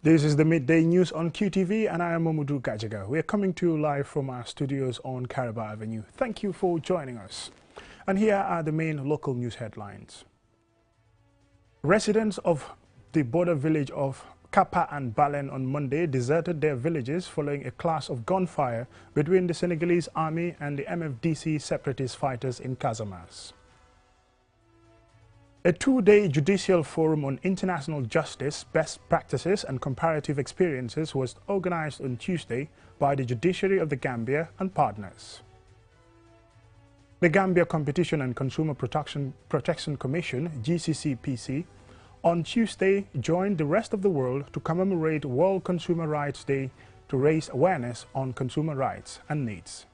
This is the midday news on QTV, and I am Momudu Gajaga. We are coming to you live from our studios on Caraba Avenue. Thank you for joining us. And here are the main local news headlines. Residents of the border village of Kappa and Balen on Monday deserted their villages following a clash of gunfire between the Senegalese army and the MFDC separatist fighters in Casamance. A two-day judicial forum on international justice, best practices and comparative experiences was organized on Tuesday by the Judiciary of the Gambia and partners. The Gambia Competition and Consumer Protection Commission, GCCPC, on Tuesday joined the rest of the world to commemorate World Consumer Rights Day to raise awareness on consumer rights and needs.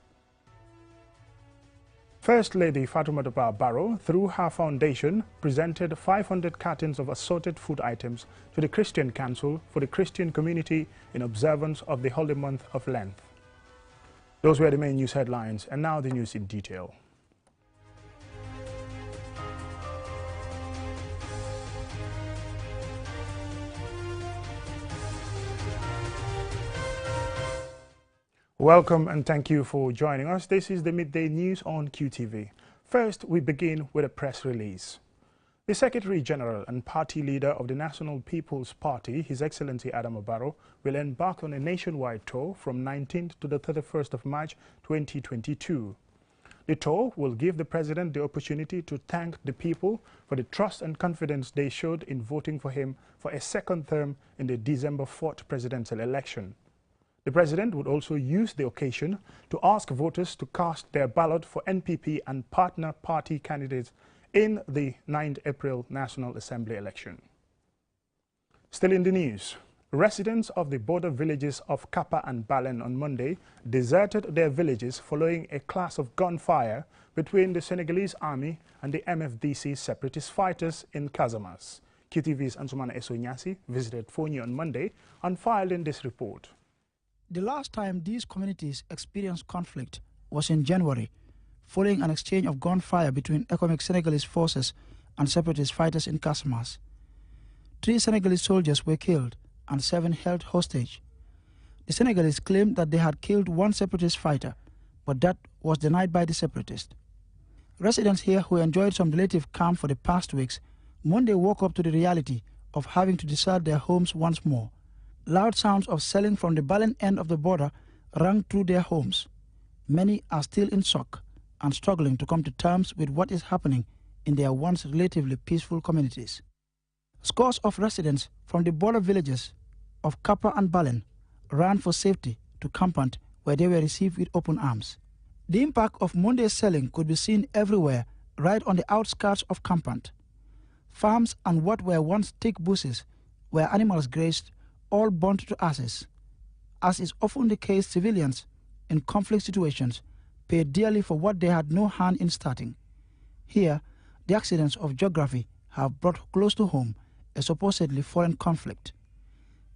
First Lady Fatoumata Barrow, through her foundation, presented 500 cartons of assorted food items to the Christian Council for the Christian community in observance of the holy month of Lent. Those were the main news headlines, and now the news in detail. Welcome and thank you for joining us. This is the midday news on QTV. First, we begin with a press release. The Secretary General and party leader of the National People's Party, His Excellency Adama Barrow, will embark on a nationwide tour from 19th to the 31st of March 2022. The tour will give the President the opportunity to thank the people for the trust and confidence they showed in voting for him for a second term in the December 4th presidential election. The President would also use the occasion to ask voters to cast their ballot for NPP and partner party candidates in the 9th April National Assembly election. Still in the news, residents of the border villages of Kappa and Balen on Monday deserted their villages following a clash of gunfire between the Senegalese army and the MFDC separatist fighters in Casamance. QTV's Ansumana Esonyasi visited Fonyi on Monday and filed in this report. The last time these communities experienced conflict was in January, following an exchange of gunfire between economic Senegalese forces and separatist fighters in Casamance. 3 Senegalese soldiers were killed and 7 held hostage. The Senegalese claimed that they had killed 1 separatist fighter, but that was denied by the separatists. Residents here who enjoyed some relative calm for the past weeks, Monday woke up to the reality of having to desert their homes once more. Loud sounds of shelling from the Balen end of the border rang through their homes. Many are still in shock and struggling to come to terms with what is happening in their once relatively peaceful communities. Scores of residents from the border villages of Kappa and Balen ran for safety to Kampant, where they were received with open arms. The impact of Monday's shelling could be seen everywhere, right on the outskirts of Kampant. Farms and what were once thick bushes where animals grazed all burnt to ashes. As is often the case, civilians in conflict situations paid dearly for what they had no hand in starting. Here, the accidents of geography have brought close to home a supposedly foreign conflict.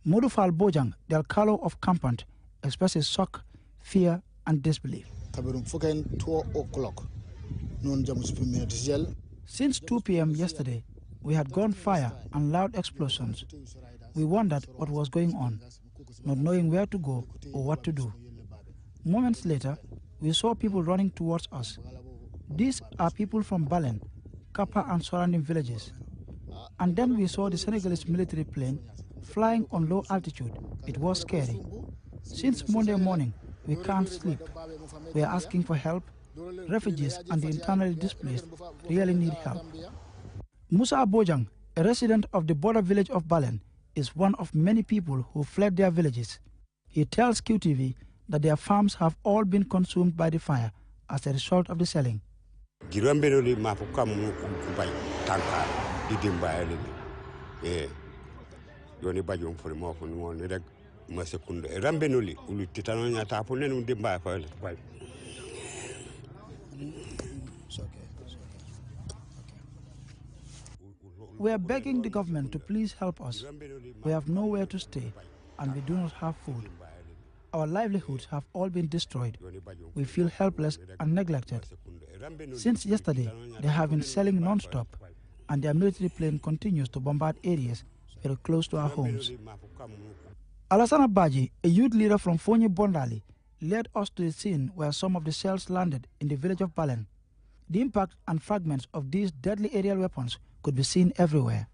Modufal Bojang, the Alcalo of Kampant, expresses shock, fear, and disbelief. Since 2 p.m. yesterday, we had gunfire and loud explosions. We wondered what was going on, not knowing where to go or what to do. Moments later, we saw people running towards us. These are people from Balen, Kappa and surrounding villages. And then we saw the Senegalese military plane flying on low altitude. It was scary. Since Monday morning, we can't sleep. We are asking for help. Refugees and the internally displaced really need help. Musa Bojang, a resident of the border village of Balen, is one of many people who fled their villages. He tells QTV that their farms have all been consumed by the fire as a result of the selling. We are begging the government to please help us. We have nowhere to stay and we do not have food. Our livelihoods have all been destroyed. We feel helpless and neglected. Since yesterday, they have been selling non-stop and their military plane continues to bombard areas very close to our homes. Alassana Baji, a youth leader from Fonyi Bondali, led us to the scene where some of the shells landed in the village of Balen. The impact and fragments of these deadly aerial weapons could be seen everywhere.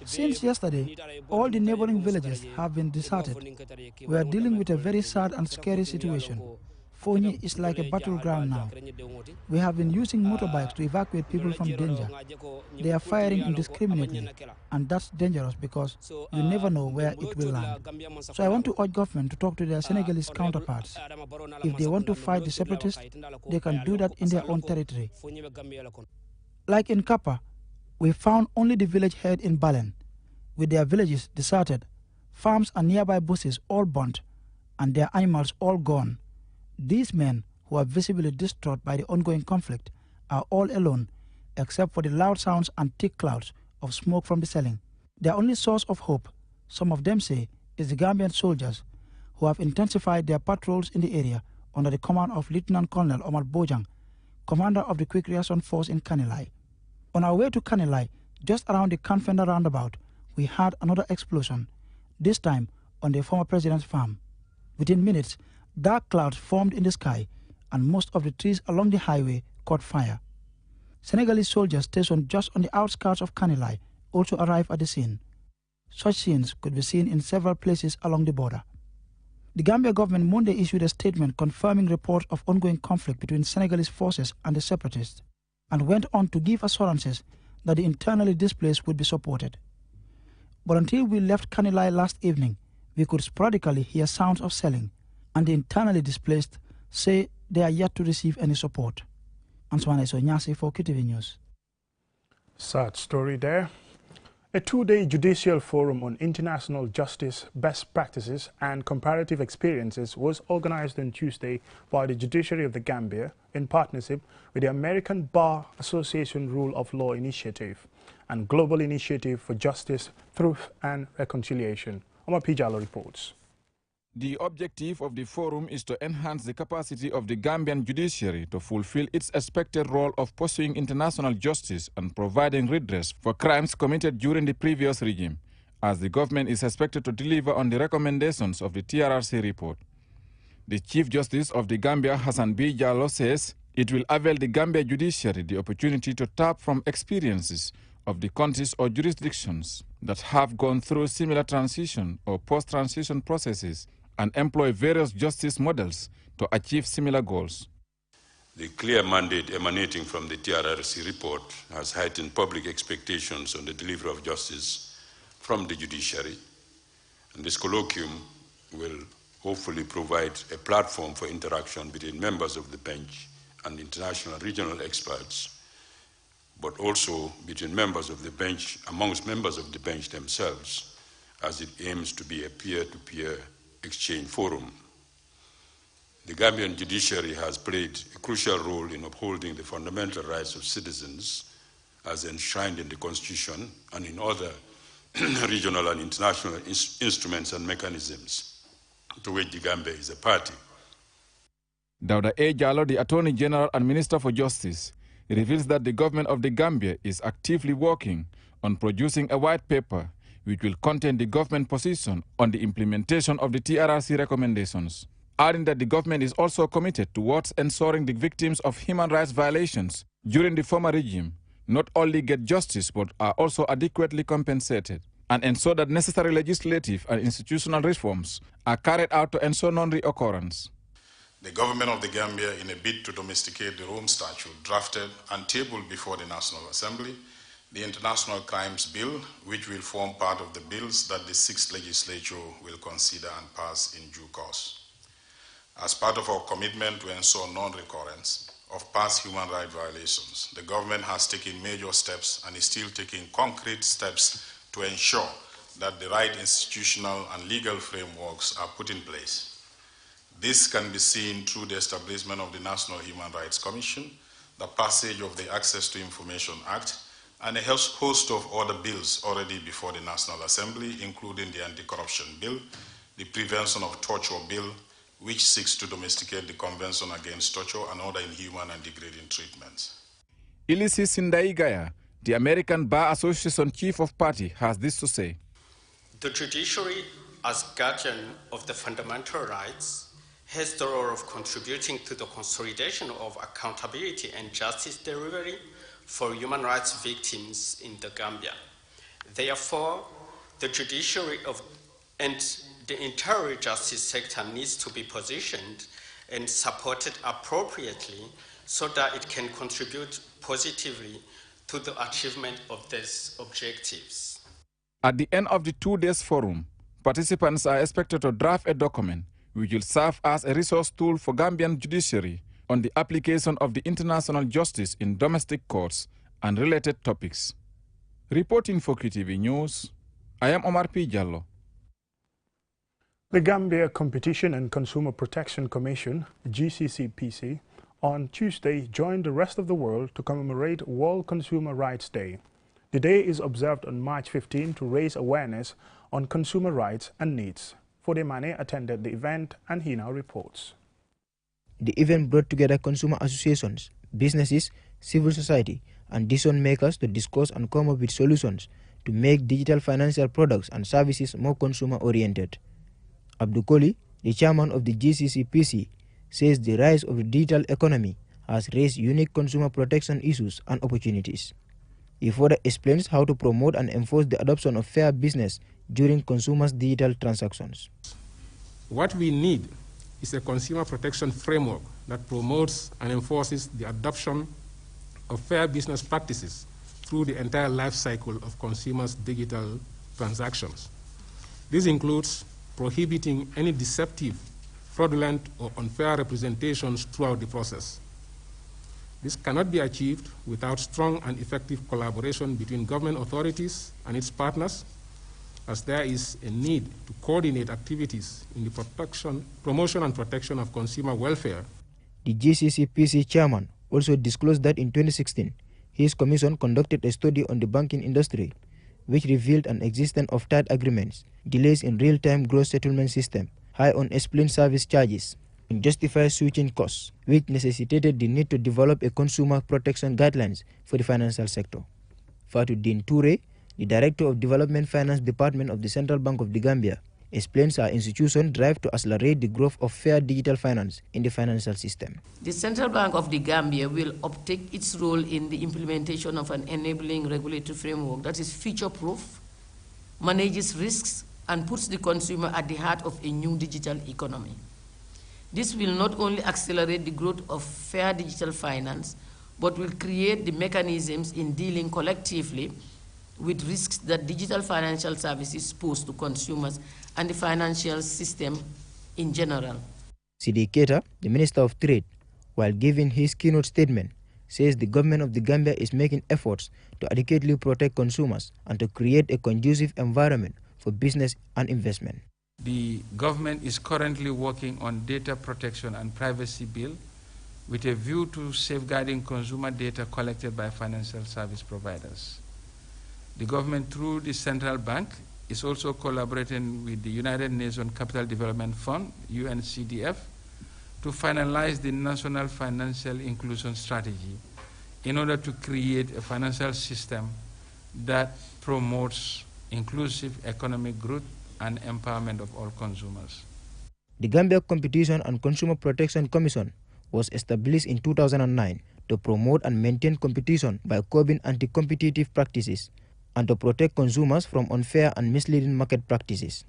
Since yesterday, all the neighboring villages have been deserted. We are dealing with a very sad and scary situation. Fonyi is like a battleground now. We have been using motorbikes to evacuate people from danger. They are firing indiscriminately, and that's dangerous because you never know where it will land. So I want to urge government to talk to their Senegalese counterparts. If they want to fight the separatists, they can do that in their own territory. Like in Kappa, we found only the village head in Balen, with their villages deserted, farms and nearby buses all burnt, and their animals all gone. These men, who are visibly distraught by the ongoing conflict, are all alone, except for the loud sounds and thick clouds of smoke from the selling. Their only source of hope, some of them say, is the Gambian soldiers, who have intensified their patrols in the area under the command of Lieutenant Colonel Omar Bojang, commander of the Quick Reaction Force in Kanilai. On our way to Kanilai, just around the Kanfenda roundabout, we heard another explosion, this time on the former president's farm. Within minutes, dark clouds formed in the sky, and most of the trees along the highway caught fire. Senegalese soldiers stationed just on the outskirts of Kanilai also arrived at the scene. Such scenes could be seen in several places along the border. The Gambia government Monday issued a statement confirming reports of ongoing conflict between Senegalese forces and the separatists, and went on to give assurances that the internally displaced would be supported. But until we left Kanilai last evening, we could sporadically hear sounds of selling, and the internally displaced say they are yet to receive any support. Antoine Nyasi for QTV News. Sad story there. A two-day judicial forum on international justice, best practices and comparative experiences was organized on Tuesday by the Judiciary of the Gambia in partnership with the American Bar Association Rule of Law Initiative and Global Initiative for Justice, Truth and Reconciliation. Omar Pijalo reports. The objective of the forum is to enhance the capacity of the Gambian judiciary to fulfill its expected role of pursuing international justice and providing redress for crimes committed during the previous regime, as the government is expected to deliver on the recommendations of the TRRC report. The Chief Justice of the Gambia, Hassan B. Jallo, says it will avail the Gambia judiciary the opportunity to tap from experiences of the countries or jurisdictions that have gone through similar transition or post-transition processes and employ various justice models to achieve similar goals. The clear mandate emanating from the TRRC report has heightened public expectations on the delivery of justice from the judiciary, and this colloquium will hopefully provide a platform for interaction between members of the bench and international regional experts, but also between members of the bench, amongst members of the bench themselves, as it aims to be a peer-to-peer exchange forum. The Gambian judiciary has played a crucial role in upholding the fundamental rights of citizens as enshrined in the Constitution and in other regional and international instruments and mechanisms to which the Gambia is a party. Dauda A. Jallo, the Attorney General and Minister for Justice, reveals that the government of the Gambia is actively working on producing a white paper which will contain the government position on the implementation of the TRRC recommendations, adding that the government is also committed towards ensuring the victims of human rights violations during the former regime not only get justice but are also adequately compensated, and ensure that necessary legislative and institutional reforms are carried out to ensure non-reoccurrence. The government of the Gambia, in a bid to domesticate the Rome Statute, drafted and tabled before the National Assembly the International Crimes Bill, which will form part of the bills that the 6th Legislature will consider and pass in due course. As part of our commitment to ensure non-recurrence of past human rights violations, the government has taken major steps and is still taking concrete steps to ensure that the right institutional and legal frameworks are put in place. This can be seen through the establishment of the National Human Rights Commission, the passage of the Access to Information Act, and a host of other bills already before the National Assembly, including the Anti-Corruption Bill, the Prevention of Torture Bill, which seeks to domesticate the Convention Against Torture and other inhuman and degrading treatments. Ilisi Sindaigaya, the American Bar Association Chief of Party, has this to say. The judiciary, as guardian of the fundamental rights, has the role of contributing to the consolidation of accountability and justice delivery for human rights victims in the Gambia. Therefore, the judiciary and the entire justice sector needs to be positioned and supported appropriately so that it can contribute positively to the achievement of these objectives. At the end of the 2 days forum, participants are expected to draft a document which will serve as a resource tool for Gambian judiciary on the application of the international justice in domestic courts and related topics. Reporting for QTV News, I am Omar P. Jallo. The Gambia Competition and Consumer Protection Commission, GCCPC, on Tuesday joined the rest of the world to commemorate World Consumer Rights Day. The day is observed on March 15 to raise awareness on consumer rights and needs. Fode Mane attended the event and he now reports. The event brought together consumer associations, businesses, civil society, and decision makers to discuss and come up with solutions to make digital financial products and services more consumer-oriented. Abdul Koli, the chairman of the GCCPC, says the rise of the digital economy has raised unique consumer protection issues and opportunities. He further explains how to promote and enforce the adoption of fair business during consumers' digital transactions. What we need is a consumer protection framework that promotes and enforces the adoption of fair business practices through the entire life cycle of consumers' digital transactions. This includes prohibiting any deceptive, fraudulent, or unfair representations throughout the process. This cannot be achieved without strong and effective collaboration between government authorities and its partners, as there is a need to coordinate activities in the promotion and protection of consumer welfare. The GCCPC chairman also disclosed that in 2016, his commission conducted a study on the banking industry, which revealed an existence of tight agreements, delays in real-time gross settlement system, high unexplained service charges, unjustified switching costs, which necessitated the need to develop a consumer protection guidelines for the financial sector. Fatuddin Toure, the Director of Development Finance Department of the Central Bank of the Gambia, explains our institution drive to accelerate the growth of fair digital finance in the financial system. The Central Bank of the Gambia will uptake its role in the implementation of an enabling regulatory framework that is future-proof, manages risks, and puts the consumer at the heart of a new digital economy. This will not only accelerate the growth of fair digital finance, but will create the mechanisms in dealing collectively with risks that digital financial services pose to consumers and the financial system in general. Sidi Keita, the Minister of Trade, while giving his keynote statement, says the government of the Gambia is making efforts to adequately protect consumers and to create a conducive environment for business and investment. The government is currently working on data protection and privacy bill with a view to safeguarding consumer data collected by financial service providers. The government, through the Central Bank, is also collaborating with the United Nations Capital Development Fund, UNCDF, to finalize the National Financial Inclusion Strategy in order to create a financial system that promotes inclusive economic growth and empowerment of all consumers. The Gambia Competition and Consumer Protection Commission was established in 2009 to promote and maintain competition by curbing anti-competitive practices and to protect consumers from unfair and misleading market practices.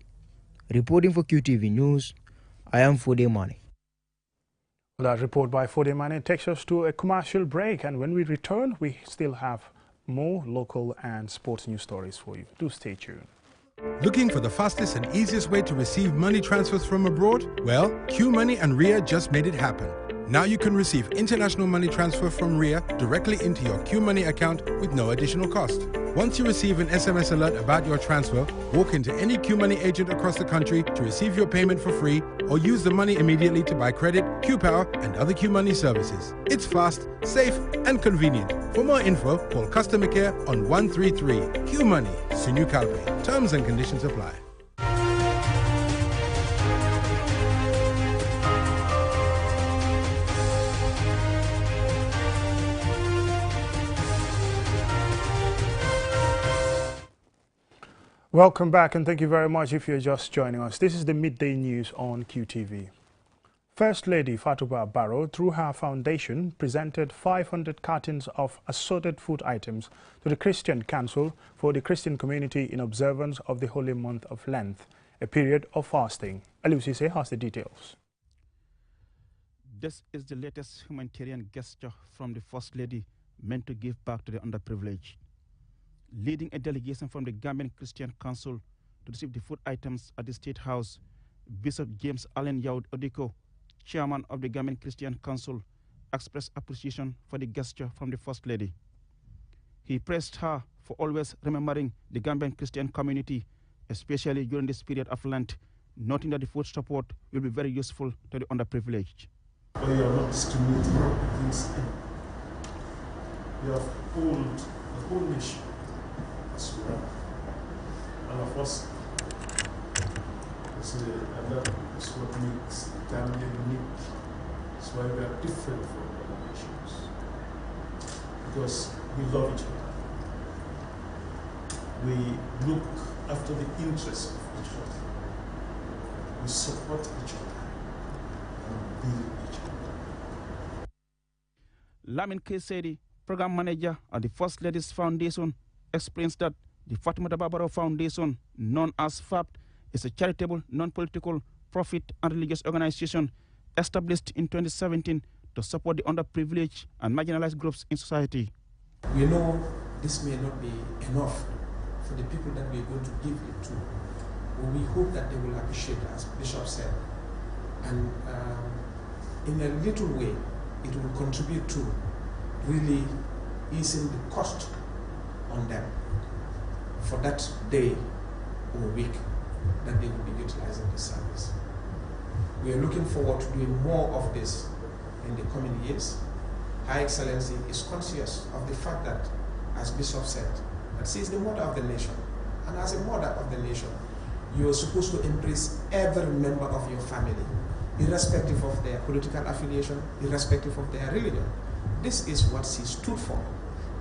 Reporting for QTV News, I am Fode Mane. Well, that report by Fode Mane takes us to a commercial break, and when we return, we still have more local and sports news stories for you. Do stay tuned. Looking for the fastest and easiest way to receive money transfers from abroad? Well, QMoney and Ria just made it happen. Now you can receive international money transfer from Ria directly into your QMoney account with no additional cost. Once you receive an SMS alert about your transfer, walk into any QMoney agent across the country to receive your payment for free, or use the money immediately to buy credit, QPower, and other QMoney services. It's fast, safe, and convenient. For more info, call customer care on 133. QMoney, Sunu Calpay. Terms and conditions apply. Welcome back and thank you very much if you're just joining us. This is the midday news on QTV. First Lady Fatoumata Barrow, through her foundation, presented 500 cartons of assorted food items to the Christian Council for the Christian community in observance of the holy month of Lent, a period of fasting. Aliou Cissé has the details. This is the latest humanitarian gesture from the First Lady meant to give back to the underprivileged. Leading a delegation from the Gambian Christian Council to receive the food items at the State House, Bishop James Allen Yaud Odiko, chairman of the Gambian Christian Council, expressed appreciation for the gesture from the First Lady. He praised her for always remembering the Gambian Christian community, especially during this period of Lent, noting that the food support will be very useful to the underprivileged. We are not discriminating against them. We have pulled the whole nation as well. And of course, that's what makes Gambia unique. That's why we are different from other nations. Because we love each other. We look after the interests of each other. We support each other and build each other. Lamin Kesedi, program manager at the First Ladies Foundation, explains that the Fatoumata Barrow Foundation, known as FAPT, is a charitable, non-political, profit and religious organization established in 2017 to support the underprivileged and marginalized groups in society. We know this may not be enough for the people that we are going to give it to, but we hope that they will appreciate, as Bishop said, and in a little way, it will contribute to really easing the cost on them for that day or week that they will be utilizing the service. We are looking forward to doing more of this in the coming years. Her Excellency is conscious of the fact that, as Bishop said, that she is the mother of the nation. And as a mother of the nation, you are supposed to embrace every member of your family, irrespective of their political affiliation, irrespective of their religion. This is what she stood for.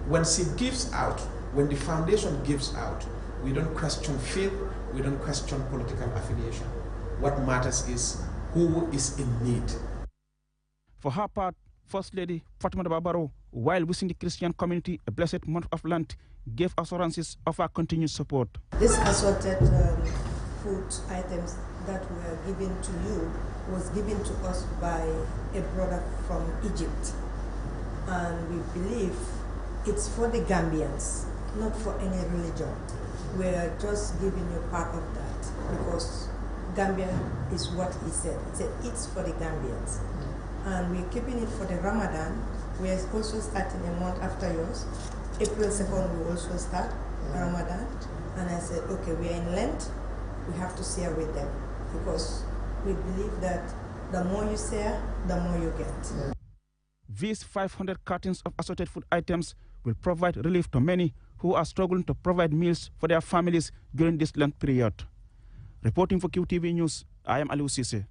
When she gives out, when the foundation gives out, we don't question faith, we don't question political affiliation. What matters is who is in need. For her part, First Lady Fatoumata Barrow, while wishing the Christian community a blessed month of Lent, gave assurances of her continued support. This assorted food items that were given to you was given to us by a brother from Egypt. And we believe it's for the Gambians, not for any religion. We're just giving you part of that because Gambia is what he said. He said it's for the Gambians. And we're keeping it for the Ramadan. We're also starting a month after yours. April 2nd, we also start Ramadan. And I said, okay, we are in Lent. We have to share with them because we believe that the more you share, the more you get. These 500 cartons of assorted food items will provide relief to many who are struggling to provide meals for their families during this Lent period. Reporting for QTV News, I am Aliou Cissé.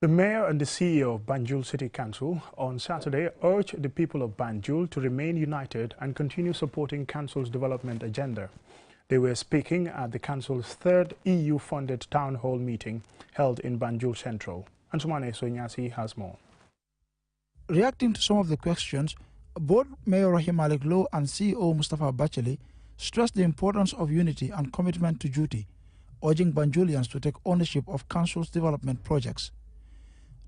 The mayor and the CEO of Banjul City Council on Saturday urged the people of Banjul to remain united and continue supporting council's development agenda. They were speaking at the council's third EU-funded town hall meeting held in Banjul Central. Ansumane Sonyasi has more. Reacting to some of the questions, both Mayor Rahim Malik Lowe and CEO Mustafa Bacheli stressed the importance of unity and commitment to duty, urging Banjulians to take ownership of council's development projects.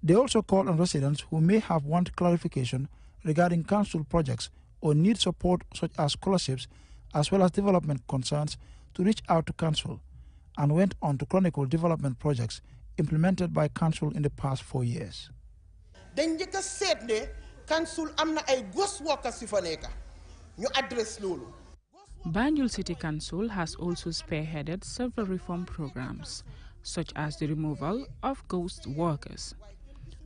They also called on residents who may have wanted clarification regarding council projects or need support such as scholarships as well as development concerns to reach out to council, and went on to chronicle development projects implemented by council in the past 4 years. dañ njëkk a seet ne council am na ay ghost workers yu fa nekk ñu address loolu. Banjul City Council has also spearheaded several reform programs, such as the removal of ghost workers.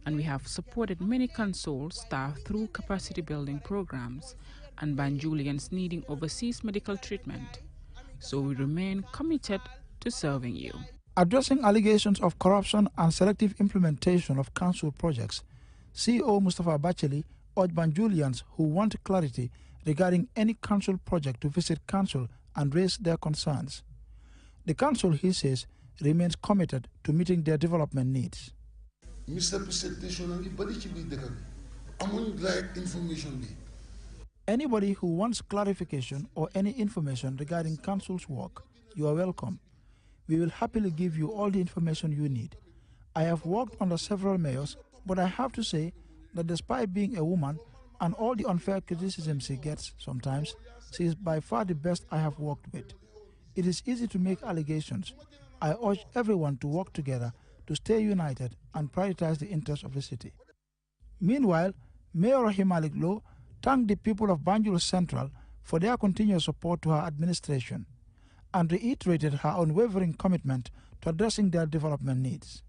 And we have supported many council staff through capacity building programs and Banjulians needing overseas medical treatment. So we remain committed to serving you. Addressing allegations of corruption and selective implementation of council projects, CEO Mustafa Bacheli urged Banjulians who want clarity regarding any council project to visit council and raise their concerns. The council, he says, remains committed to meeting their development needs. Anybody who wants clarification or any information regarding council's work, you are welcome. We will happily give you all the information you need. I have worked under several mayors, but I have to say that despite being a woman and all the unfair criticism she gets sometimes, she is by far the best I have worked with. It is easy to make allegations. I urge everyone to work together to stay united and prioritize the interests of the city. Meanwhile, Mayor Rahim Malik Lowe thanked the people of Banjul Central for their continued support to her administration and reiterated her unwavering commitment to addressing their development needs.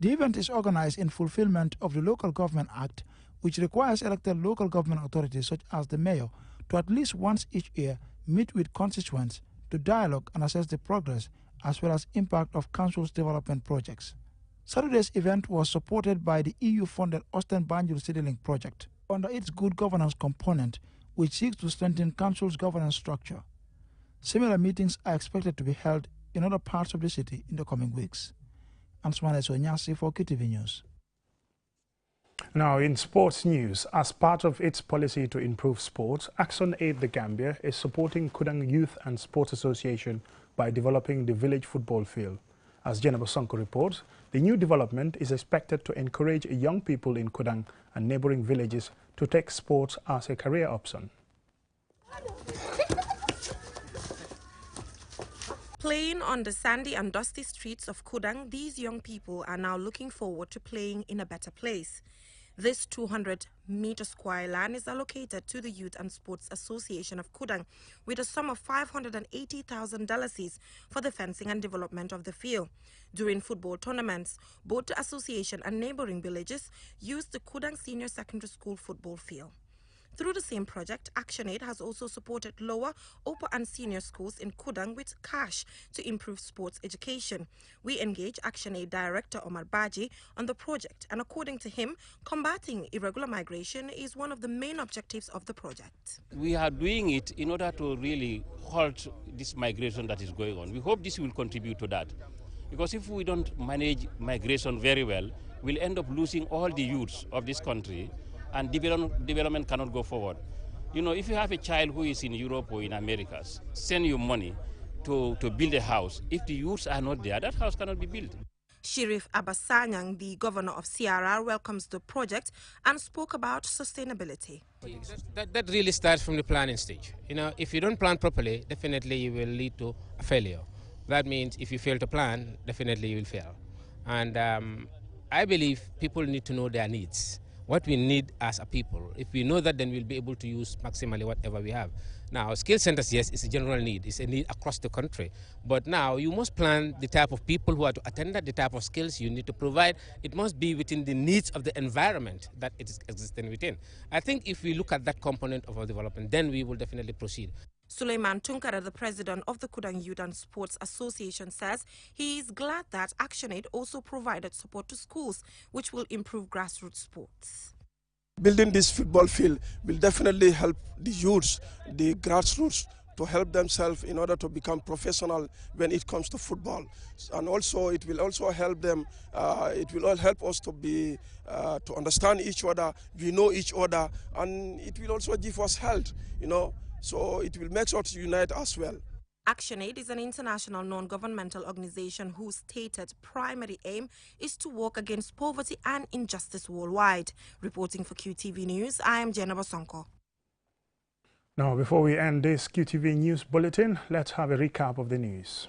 The event is organized in fulfillment of the Local Government Act, which requires elected local government authorities such as the mayor to at least once each year meet with constituents to dialogue and assess the progress as well as impact of council's development projects. Saturday's event was supported by the EU-funded Austin Banjul CityLink project under its good governance component, which seeks to strengthen council's governance structure. Similar meetings are expected to be held in other parts of the city in the coming weeks. Answane Sonyasi for QTV News. Now, in sports news, as part of its policy to improve sports, Action Aid the Gambia is supporting Kudang Youth and Sports Association by developing the village football field. As Jennifer Sonko reports, the new development is expected to encourage young people in Kudang and neighboring villages to take sports as a career option. Playing on the sandy and dusty streets of Kudang, these young people are now looking forward to playing in a better place. This 200-meter square land is allocated to the Youth and Sports Association of Kudang with a sum of $580,000 for the fencing and development of the field. During football tournaments, both the association and neighboring villages use the Kudang Senior Secondary School football field. Through the same project, ActionAid has also supported lower, upper and senior schools in Kudang with cash to improve sports education. We engaged ActionAid Director Omar Baji on the project, and according to him, combating irregular migration is one of the main objectives of the project. We are doing it in order to really halt this migration that is going on. We hope this will contribute to that, because if we don't manage migration very well, we'll end up losing all the youths of this country, and development cannot go forward. You know, if you have a child who is in Europe or in Americas, send you money to build a house. If the youths are not there, that house cannot be built. Sheriff Abassanyang, the governor of CRR, welcomes the project and spoke about sustainability. That really starts from the planning stage. You know, if you don't plan properly, definitely you will lead to a failure. That means if you fail to plan, definitely you will fail. And I believe people need to know their needs. What we need as a people. If we know that, then we'll be able to use maximally whatever we have. Now, skill centers, yes, it's a general need. It's a need across the country. But now you must plan the type of people who are to attend that, the type of skills you need to provide. It must be within the needs of the environment that it is existing within. I think if we look at that component of our development, then we will definitely proceed. Suleiman Tunkara, the president of the Kudang Youth and Sports Association, says he is glad that ActionAid also provided support to schools, which will improve grassroots sports. Building this football field will definitely help the youths, the grassroots, to help themselves in order to become professional when it comes to football. And also it will also help them, it will all help us to be, to understand each other, we know each other, and it will also give us health, you know. So it will make us unite as well. ActionAid is an international non-governmental organization whose stated primary aim is to work against poverty and injustice worldwide. Reporting for QTV News, I am Jennifer Sonko. Now, before we end this QTV News Bulletin, let's have a recap of the news.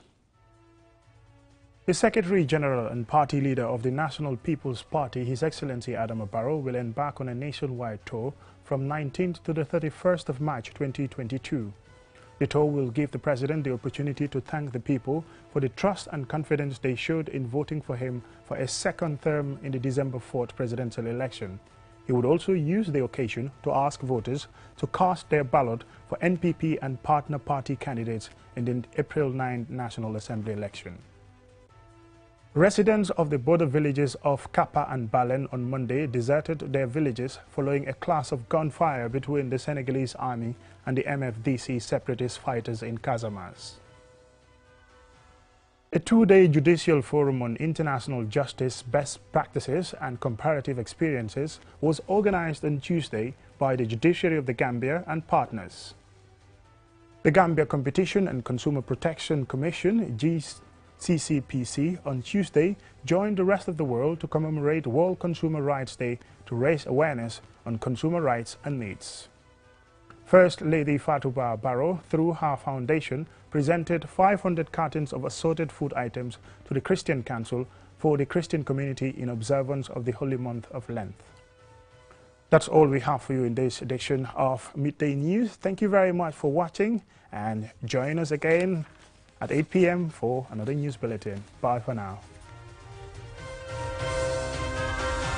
The Secretary General and party leader of the National People's Party, His Excellency Adama Barrow, will embark on a nationwide tour from 19th to the 31st of March 2022. The tour will give the President the opportunity to thank the people for the trust and confidence they showed in voting for him for a second term in the December 4th presidential election. He would also use the occasion to ask voters to cast their ballot for NPP and partner party candidates in the April 9 National Assembly election. Residents of the border villages of Kappa and Balen on Monday deserted their villages following a clash of gunfire between the Senegalese army and the MFDC separatist fighters in Casamance. A two-day judicial forum on international justice, best practices and comparative experiences was organized on Tuesday by the Judiciary of the Gambia and partners. The Gambia Competition and Consumer Protection Commission, GCCPC, on Tuesday joined the rest of the world to commemorate World Consumer Rights Day to raise awareness on consumer rights and needs. First Lady Fatouba Barrow, through her foundation, presented 500 cartons of assorted food items to the Christian Council for the Christian community in observance of the holy month of Lent. That's all we have for you in this edition of Midday News. Thank you very much for watching and join us again at 8 p.m. for another news bulletin. Bye for now.